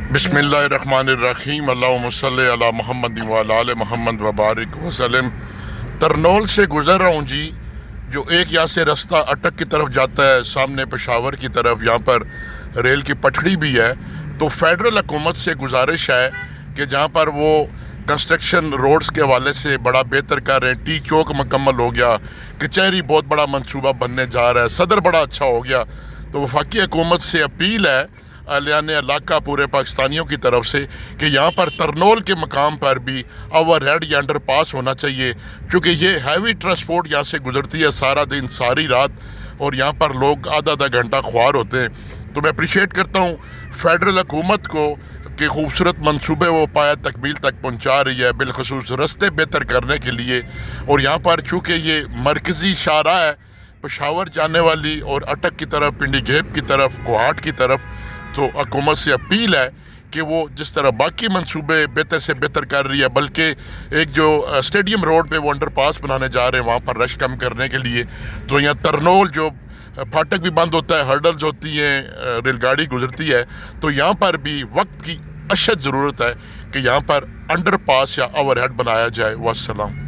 बिस्मिल्लाहिर्रहमानिर्रहीम अल्लाहुम्मा सल्ली अला मोहम्मद व अला आले मोहम्मद वबारिक वसल्लम। तरनौल से गुज़र रहा हूँ जी, जो एक यहाँ से रास्ता अटक की तरफ जाता है सामने पेशावर की तरफ, यहाँ पर रेल की पटड़ी भी है। तो फेडरल हुकूमत से गुजारिश है कि जहाँ पर वो कंस्ट्रक्शन रोड्स के हवाले से बड़ा बेहतर कर रहे हैं, टी चौक मुकम्मल हो गया, कचहरी बहुत बड़ा मंसूबा बनने जा रहा है, सदर बड़ा अच्छा हो गया। तो वफाकी हुकूमत से अपील है अहलियान इलाका पूरे पाकिस्तानियों की तरफ से कि यहाँ पर तरनौल के मकाम पर भी ओवर हेड या अंडर पास होना चाहिए, क्योंकि ये हैवी ट्रांसपोर्ट यहाँ से गुजरती है सारा दिन सारी रात, और यहाँ पर लोग आधा आधा घंटा ख्वार होते हैं। तो मैं अप्रिशिएट करता हूँ फेडरल हुकूमत को कि खूबसूरत मनसूबे वो पाया तकमील तक पहुँचा रही है, बिलखसूस रस्ते बेहतर करने के लिए। और यहाँ पर चूँकि ये मरकज़ी शाहराह है पेशावर जाने वाली और अटक की तरफ, पिंडी गेप की तरफ, कोहाट की तरफ, तो हुकूमत से अपील है कि वो जिस तरह बाकी मंसूबे बेहतर से बेहतर कर रही है, बल्कि एक जो स्टेडियम रोड पे वो अंडर पास बनाने जा रहे हैं वहाँ पर रश कम करने के लिए। तो यहाँ तरनौल जो फाटक भी बंद होता है, हर्डल्स होती हैं, रेलगाड़ी गुजरती है, तो यहाँ पर भी वक्त की अशद ज़रूरत है कि यहाँ पर अंडर पास या ओवर हेड बनाया जाए। वस्सलाम।